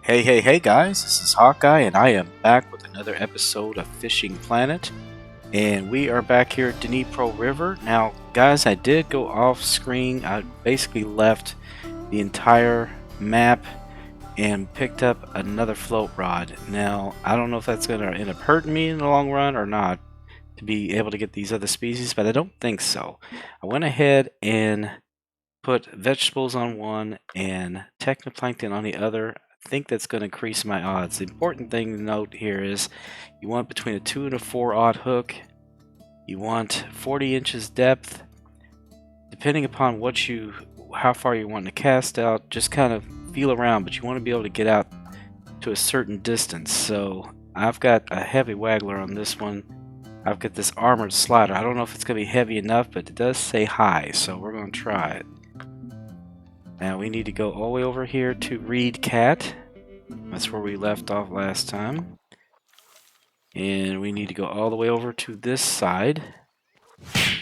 Hey guys, this is Hawkeye and I am back with another episode of Fishing Planet, and we are back here at Dnipro River. Now guys, I did go off screen. I basically left the entire map and picked up another float rod. Now I don't know if that's going to end up hurting me in the long run or not to be able to get these other species, but I don't think so. I went ahead and put vegetables on one and technoplankton on the other. I think that's going to increase my odds. The important thing to note here is you want between a 2 and a 4 odd hook. You want 40 inches depth. Depending upon how far you want to cast out, just kind of feel around, but you want to be able to get out to a certain distance. So I've got a heavy waggler on this one. I've got this armored slider. I don't know if it's going to be heavy enough, but it does say high, so we're going to try it. Now we need to go all the way over here to Reed Cat. That's where we left off last time. And we need to go all the way over to this side. As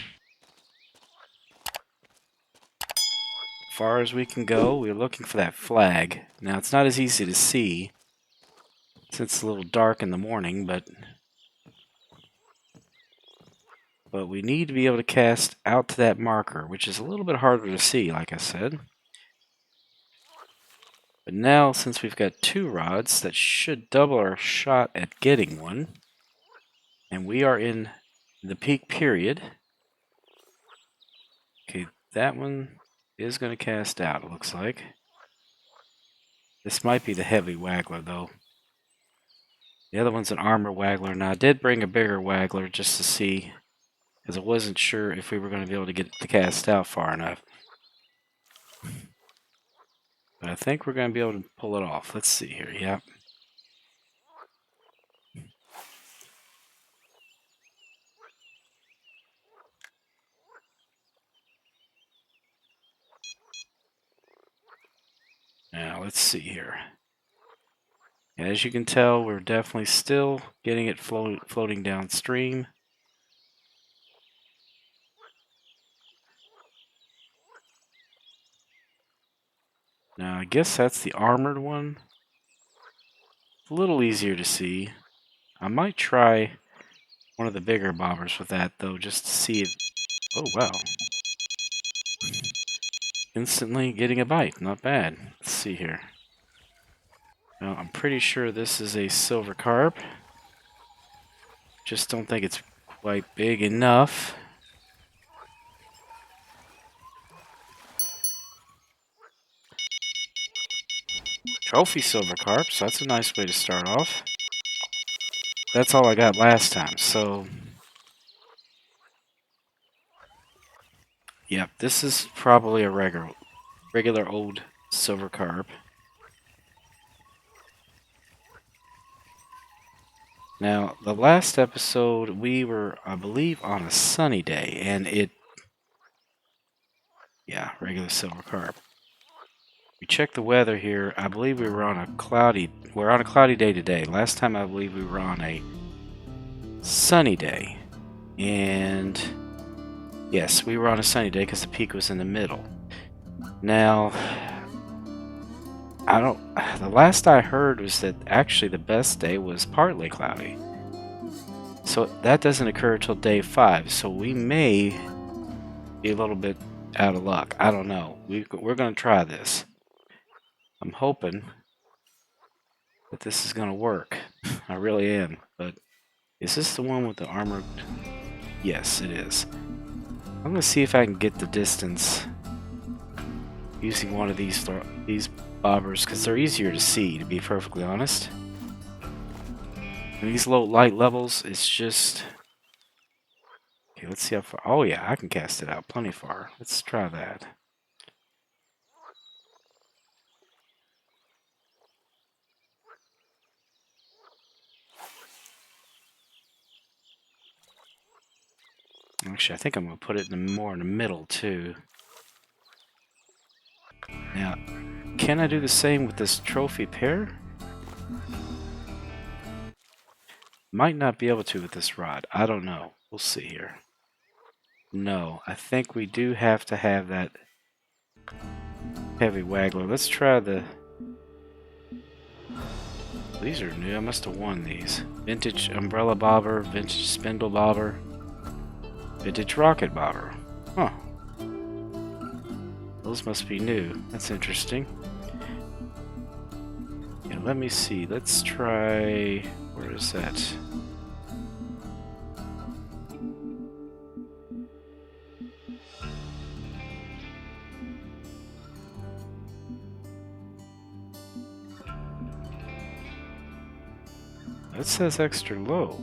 far as we can go, we're looking for that flag. Now it's not as easy to see since it's a little dark in the morning, but we need to be able to cast out to that marker, which is a little bit harder to see, like I said. But now, since we've got 2 rods, that should double our shot at getting one. And we are in the peak period. Okay, that one is going to cast out, it looks like. This might be the heavy waggler, though. The other one's an armor waggler. Now, I did bring a bigger waggler just to see, because I wasn't sure if we were going to be able to get it to cast out far enough. But I think we're going to be able to pull it off. Let's see here. Yep. Now, let's see here. As you can tell, we're definitely still getting it floating downstream. Now, I guess that's the armored one. It's a little easier to see. I might try one of the bigger bobbers with that, though, just to see it. Oh, wow. Instantly getting a bite. Not bad. Let's see here. Now, I'm pretty sure this is a silver carp. Just don't think it's quite big enough. Trophy silver carp, so that's a nice way to start off. That's all I got last time, so yep, this is probably a regular old silver carp. Now, the last episode we were, I believe, on a sunny day, and regular silver carp. We checked the weather here. I believe we're on a cloudy day today. Last time I believe we were on a sunny day. And yes, we were on a sunny day because the peak was in the middle. Now, the last I heard was that actually the best day was partly cloudy. So that doesn't occur until day 5. So we may be a little bit out of luck. I don't know. We're going to try this. I'm hoping that this is going to work. I really am. But is this the one with the armored? Yes, it is. I'm going to see if I can get the distance using one of these bobbers because they're easier to see, to be perfectly honest. And these low light levels, it's just... Okay, let's see how far... Oh yeah, I can cast it out plenty far. Let's try that. Actually, I think I'm going to put it more in the middle, too. Now, can I do the same with this trophy pair? Might not be able to with this rod. I don't know. We'll see here. No, I think we do have to have that heavy waggler. Let's try the... These are new. I must have won these. Vintage umbrella bobber, vintage spindle bobber, vintage rocket bobber. Huh. Those must be new. That's interesting. Yeah, let me see. Let's try... Where is that? That says extra low.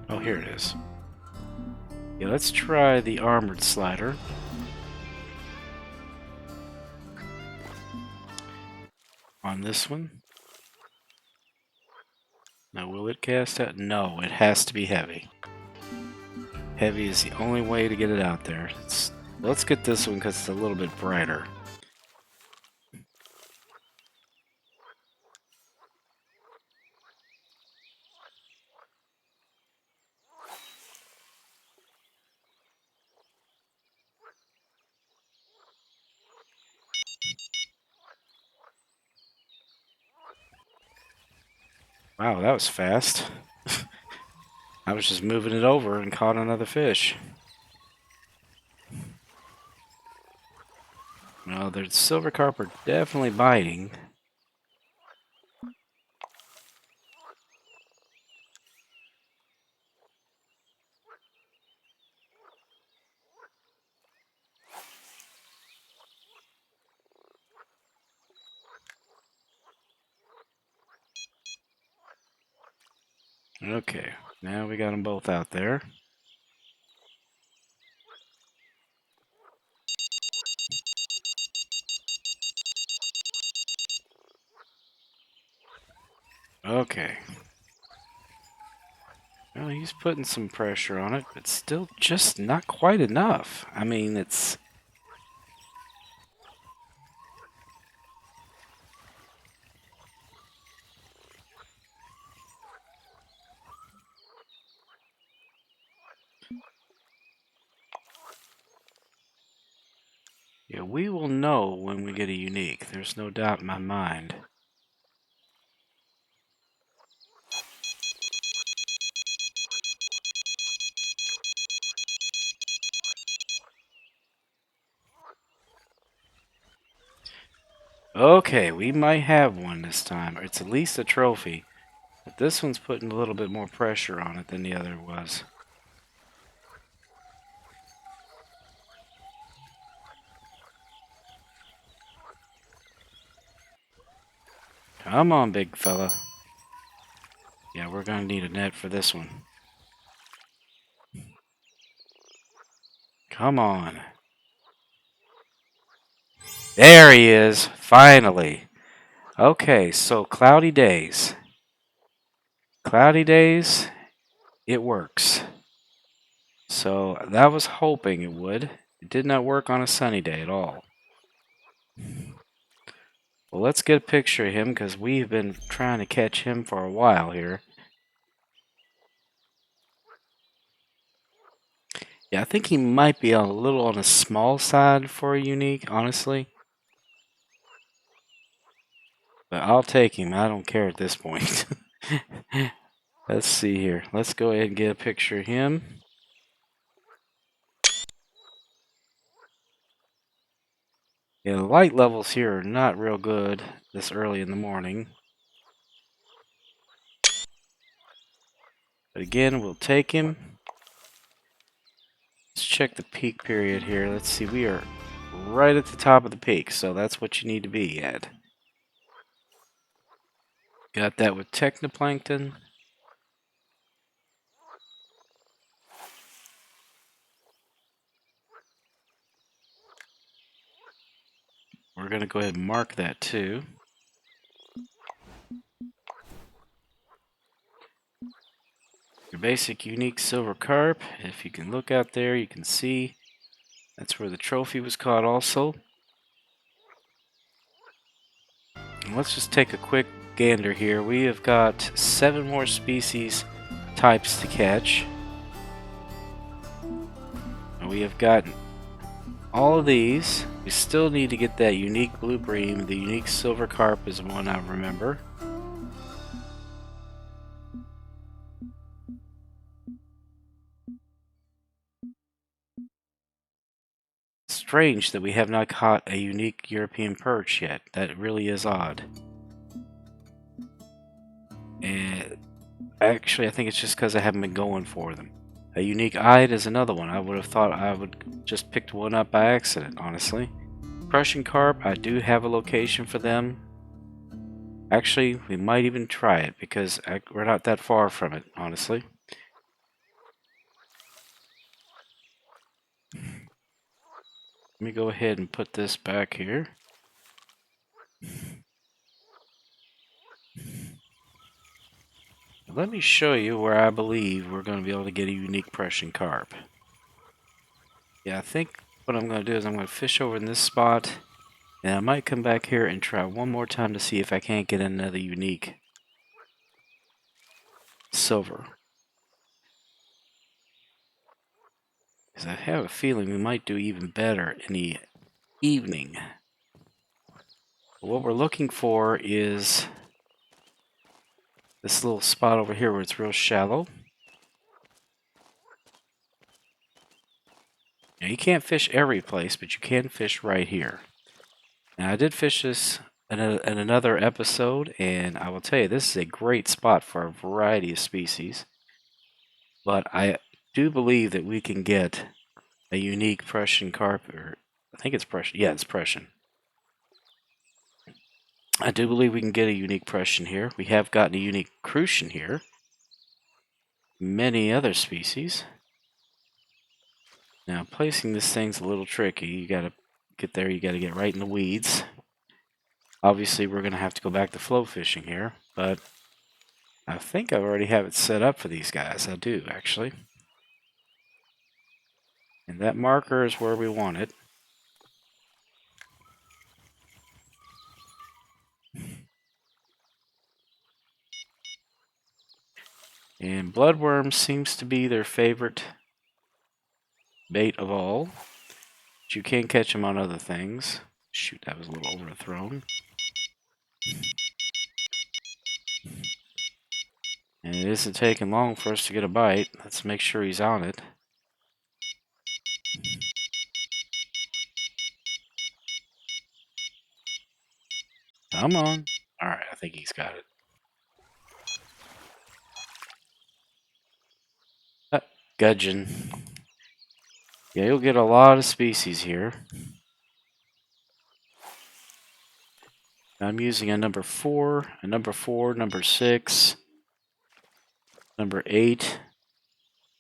Oh, here it is. Yeah, let's try the armored slider. On this one. Now, will it cast out? No, it has to be heavy. Heavy is the only way to get it out there. Let's get this one because it's a little bit brighter. Wow, that was fast. I was just moving it over and caught another fish. Well, the silver carp are definitely biting. Okay, now we got them both out there. Okay. Well, he's putting some pressure on it, but still just not quite enough. I mean, it's... Yeah, we will know when we get a unique. There's no doubt in my mind. Okay, we might have one this time. It's at least a trophy. But this one's putting a little bit more pressure on it than the other was. Come on, big fella. Yeah, we're gonna need a net for this one. Come on. There he is, finally. Okay, so cloudy days. Cloudy days, it works. So that was hoping it would. It did not work on a sunny day at all. Well, let's get a picture of him because we've been trying to catch him for a while here. Yeah, I think he might be a little on the small side for a unique, honestly. But I'll take him. I don't care at this point. Let's see here. Let's go ahead and get a picture of him. Yeah, the light levels here are not real good this early in the morning. But again, we'll take him. Let's check the peak period here. Let's see, we are right at the top of the peak, so that's what you need to be at. Got that with technoplankton. We're going to go ahead and mark that too. Your basic unique silver carp. If you can look out there, you can see that's where the trophy was caught also. And let's just take a quick gander here. We have got 7 more species types to catch. And we have gotten all of these. We still need to get that unique blue bream. The unique silver carp is one I remember. Strange that we have not caught a unique European perch yet. That really is odd. And actually, I think it's just because I haven't been going for them. A unique eyed is another one. I would have thought I would just picked one up by accident, honestly. Prussian carp, I do have a location for them. Actually, we might even try it because we're not that far from it, honestly. Let me go ahead and put this back here. Let me show you where I believe we're going to be able to get a unique Prussian carp. Yeah, I think what I'm going to do is I'm going to fish over in this spot, and I might come back here and try one more time to see if I can't get another unique silver. Because I have a feeling we might do even better in the evening. What we're looking for is this little spot over here where it's real shallow. Now you can't fish every place, but you can fish right here. Now I did fish this in another episode, and I will tell you this is a great spot for a variety of species. But I do believe that we can get a unique Prussian carp, or I think it's Prussian. Yeah, it's Prussian. I do believe we can get a unique Prussian here. We have gotten a unique Prussian here. Many other species. Now, placing this thing's a little tricky. You gotta get there, you gotta get right in the weeds. Obviously, we're gonna have to go back to flow fishing here, but I think I already have it set up for these guys. I do, actually. And that marker is where we want it. And bloodworm seems to be their favorite bait of all. But you can catch them on other things. Shoot, that was a little overthrown. And it isn't taking long for us to get a bite. Let's make sure he's on it. Come on. Alright, I think he's got it. Gudgeon. Yeah, you'll get a lot of species here. I'm using a number 4, number 6, number 8.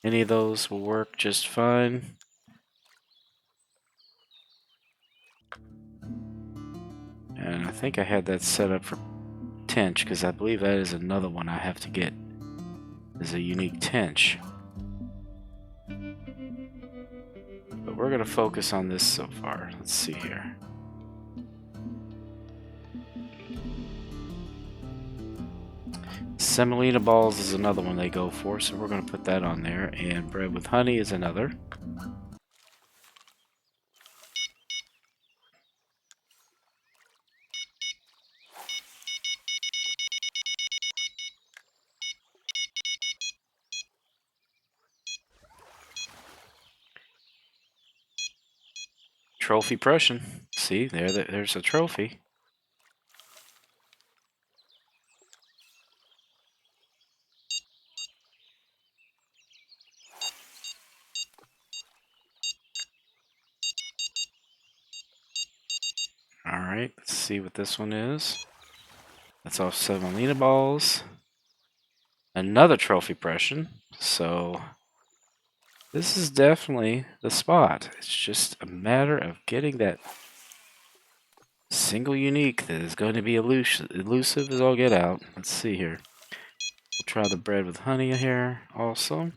Any of those will work just fine. And I think I had that set up for tench, because I believe that is another one I have to get. Is a unique tench. But we're going to focus on this so far. Let's see here. Semolina balls is another one they go for, so we're going to put that on there. And bread with honey is another. Trophy Prussian. See, there's a trophy. Alright, let's see what this one is. That's off Semolina balls. Another trophy Prussian. So this is definitely the spot. It's just a matter of getting that single unique that is going to be elusive as all get out. Let's see here. We'll try the bread with honey here also.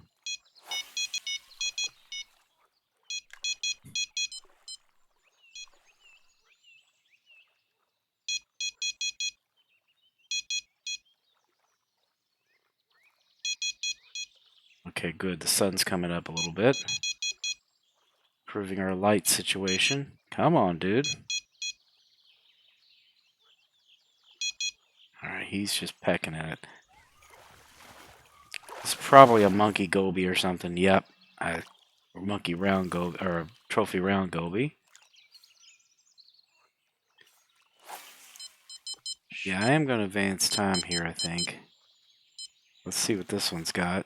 Okay, good. The sun's coming up a little bit. Improving our light situation. Come on, dude. Alright, he's just pecking at it. It's probably a monkey goby or something. Yep. Or monkey round goby, or a trophy round goby. Yeah, I am going to advance time here, I think. Let's see what this one's got.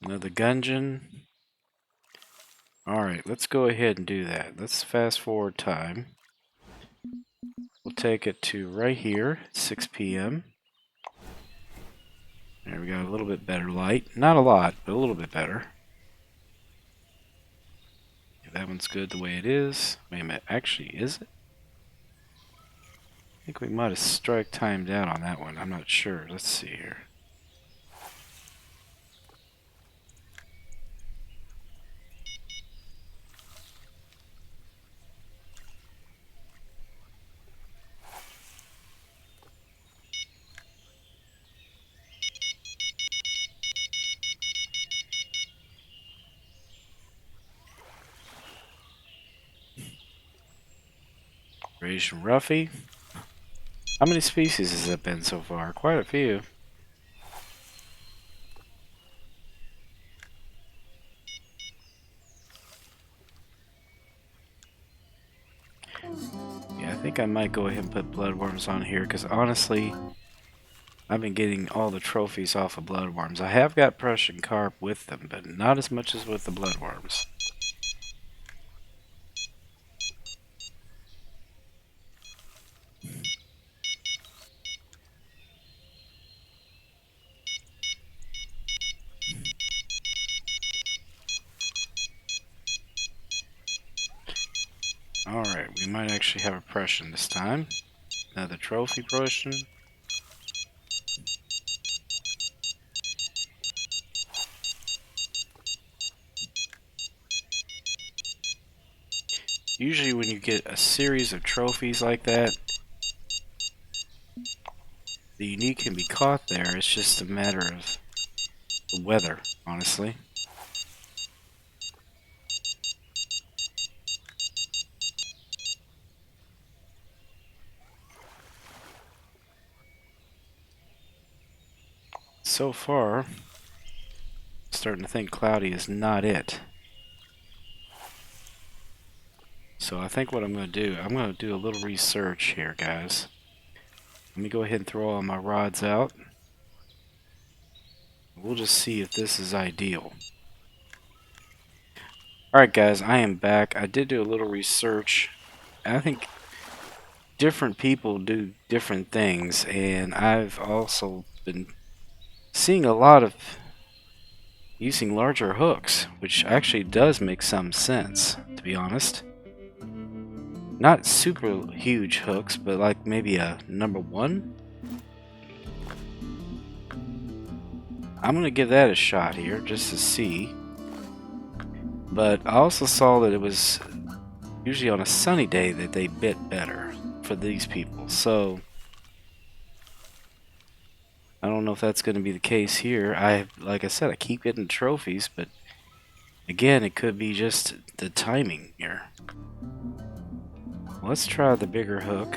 Another Gungeon. Alright, let's go ahead and do that. Let's fast forward time. We'll take it to right here, 6 p.m. There we go, a little bit better light. Not a lot, but a little bit better. Yeah, that one's good the way it is. Wait a minute, actually, is it? I think we might have strike timed out on that one. I'm not sure. Let's see here. Eurasian Ruffy. How many species has that been so far? Quite a few. Yeah, I think I might go ahead and put bloodworms on here because honestly, I've been getting all the trophies off of bloodworms. I have got Prussian Carp with them, but not as much as with the bloodworms. Alright, we might actually have a Prussian this time. Another trophy Prussian. Usually when you get a series of trophies like that, the unique can be caught there. It's just a matter of the weather, honestly. So far, I'm starting to think cloudy is not it. So I think what I'm going to do a little research here, guys. Let me go ahead and throw all my rods out. We'll just see if this is ideal. Alright guys, I am back. I did do a little research. I think different people do different things, and I've also been seeing a lot of using larger hooks, which actually does make some sense, to be honest. Not super huge hooks, but like maybe a number 1. I'm going to give that a shot here just to see. But I also saw that it was usually on a sunny day that they bit better for these people. So I don't know if that's going to be the case here. Like I said, I keep getting trophies, but again, it could be just the timing here. Let's try the bigger hook.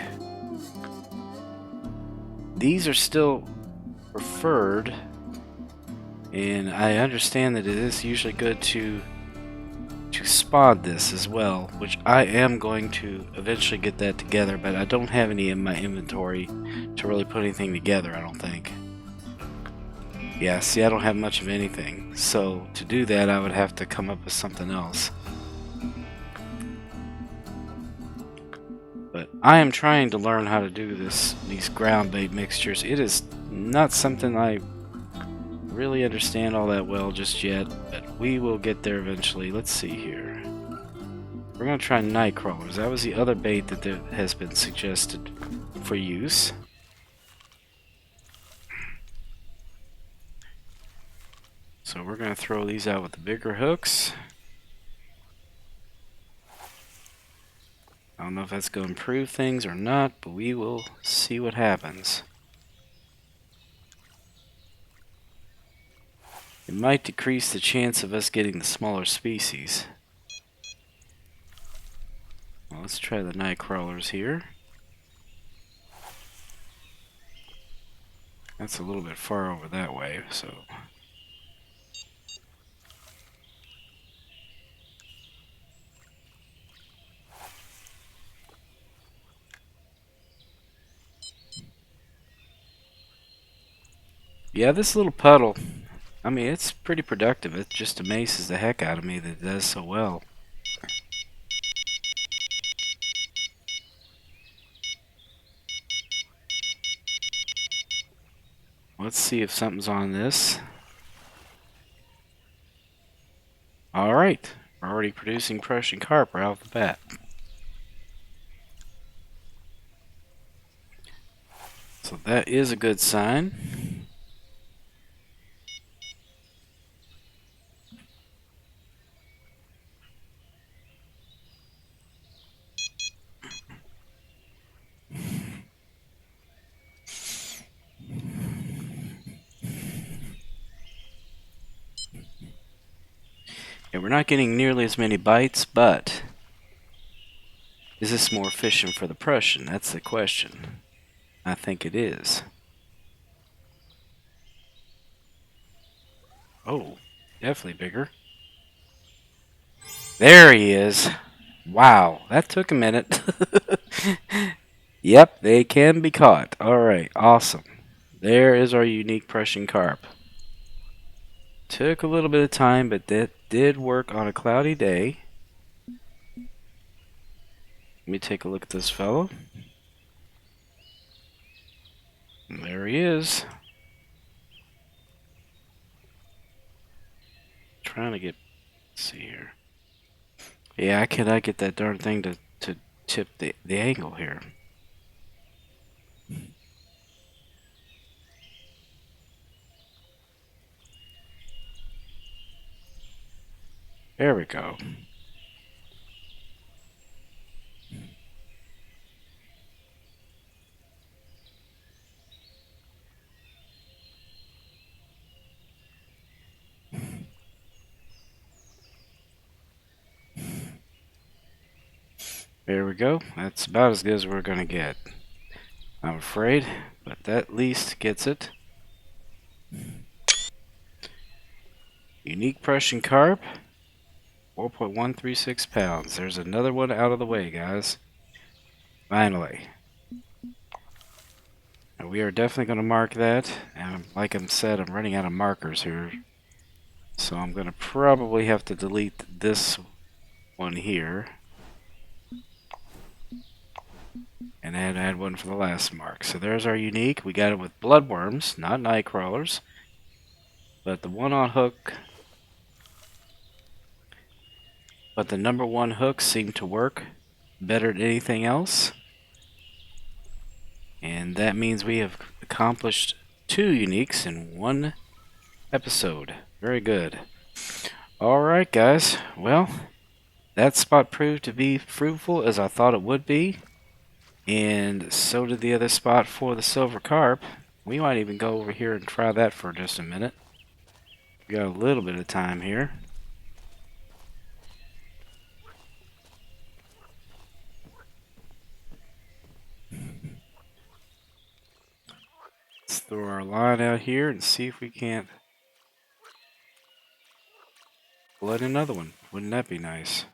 These are still preferred, and I understand that it is usually good to spot this as well, which I am going to eventually get that together, but I don't have any in my inventory to really put anything together, I don't think. Yeah, see, I don't have much of anything. So to do that, I would have to come up with something else. But I am trying to learn how to do these ground bait mixtures. It is not something I really understand all that well just yet, but we will get there eventually. Let's see here. We're going to try night crawlers. That was the other bait that has been suggested for use. So we're going to throw these out with the bigger hooks. I don't know if that's going to improve things or not, but we will see what happens. It might decrease the chance of us getting the smaller species. Well, let's try the night crawlers here. That's a little bit far over that way, so... Yeah, this little puddle, I mean, it's pretty productive. It just amazes the heck out of me that it does so well. Let's see if something's on this. Alright, we're already producing Prussian Carp right off the bat. So that is a good sign. Yeah, we're not getting nearly as many bites, but is this more efficient for the Prussian? That's the question. I think it is. Oh, definitely bigger. There he is. Wow, that took a minute. Yep, they can be caught. Alright, awesome. There is our unique Prussian carp. Took a little bit of time, but that did work on a cloudy day. Let me take a look at this fellow. And there he is. Trying to get... Let's see here. Yeah, I cannot get that darn thing to tip the angle here. There we go. There we go. That's about as good as we're going to get, I'm afraid, but that at least gets it. Unique Prussian Carp, 4.136 pounds. There's another one out of the way, guys. Finally. And we are definitely going to mark that. And like I said, I'm running out of markers here. So I'm going to probably have to delete this one here. And add one for the last mark. So there's our unique. We got it with bloodworms, not night crawlers. But the one on hook... But the number one hook seemed to work better than anything else. And that means we have accomplished 2 uniques in one episode. Very good. Alright guys, well, that spot proved to be fruitful as I thought it would be. And so did the other spot for the silver carp. We might even go over here and try that for just a minute. We got a little bit of time here. Let's throw our line out here and see if we can't let another one. Wouldn't that be nice?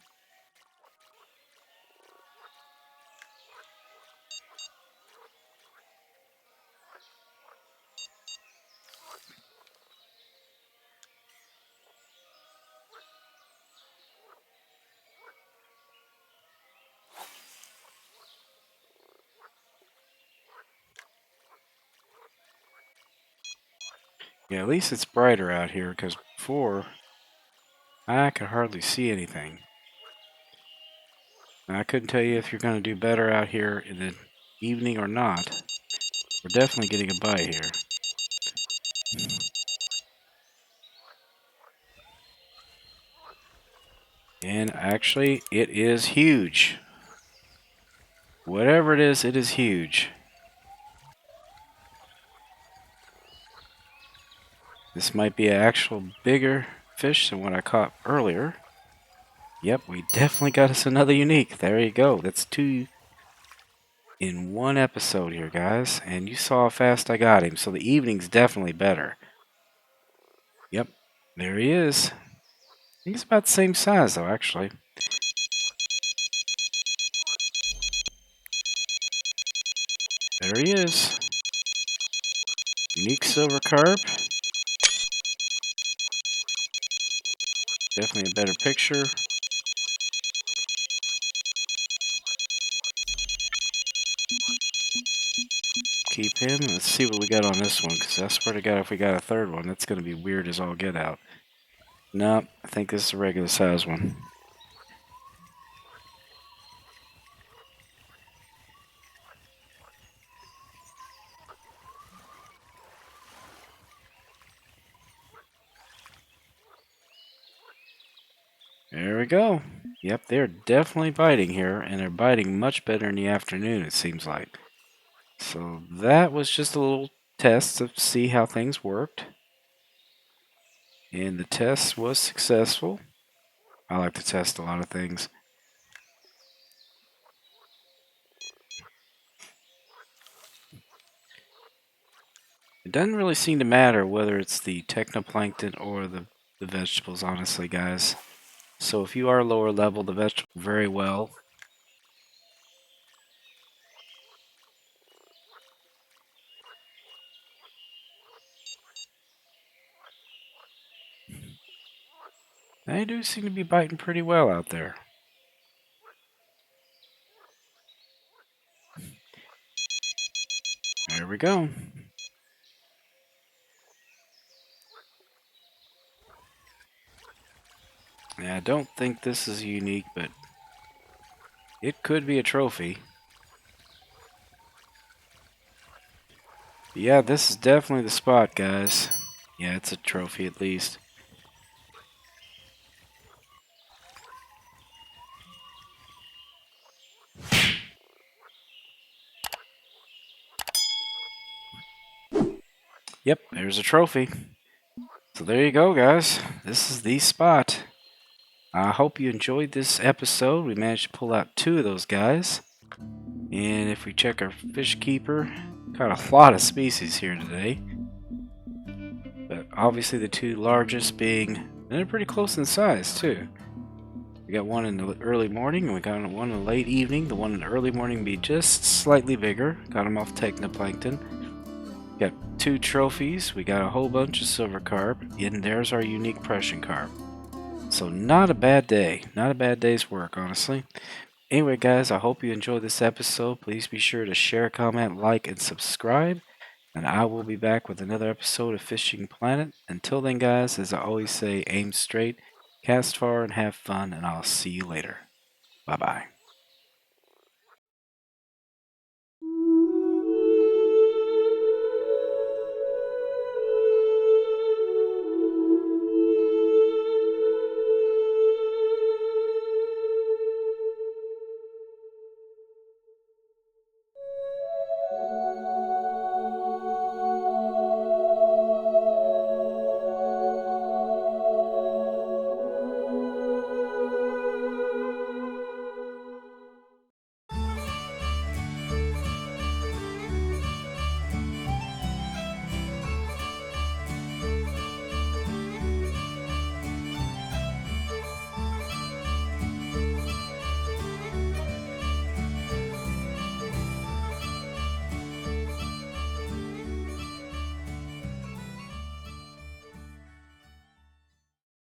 Yeah, at least it's brighter out here, because before I could hardly see anything. And I couldn't tell you if you're going to do better out here in the evening or not. We're definitely getting a bite here. And actually, it is huge. Whatever it is huge. This might be an actual bigger fish than what I caught earlier. Yep, we definitely got us another unique. There you go. That's 2 in 1 episode here, guys. And you saw how fast I got him, so the evening's definitely better. Yep, there he is. He's about the same size, though, actually. There he is. Unique Silver Carp. Definitely a better picture. Keep him. Let's see what we got on this one, because I swear to God, if we got a third one, that's going to be weird as all get out. Nope, I think this is a regular size one. There we go. Yep, they're definitely biting here, and they're biting much better in the afternoon, it seems like. So that was just a little test to see how things worked. And the test was successful. I like to test a lot of things. It doesn't really seem to matter whether it's the technoplankton or the vegetables, honestly, guys. So if you are lower level, the vegetables very well. They do seem to be biting pretty well out there. There we go. Yeah, I don't think this is unique, but it could be a trophy. Yeah, this is definitely the spot, guys. Yeah, it's a trophy at least. Yep, there's a trophy. So there you go, guys. This is the spot. I hope you enjoyed this episode. We managed to pull out 2 of those guys. And if we check our fish keeper, got a lot of species here today. But obviously the 2 largest being, and they're pretty close in size too. We got one in the early morning, and we got one in the late evening. The one in the early morning be just slightly bigger. Got them off technoplankton. Got 2 trophies. We got a whole bunch of silver carp, and there's our unique Prussian carp. So not a bad day. Not a bad day's work, honestly. Anyway, guys, I hope you enjoyed this episode. Please be sure to share, comment, like, and subscribe. And I will be back with another episode of Fishing Planet. Until then, guys, as I always say, aim straight, cast far, and have fun, and I'll see you later. Bye-bye.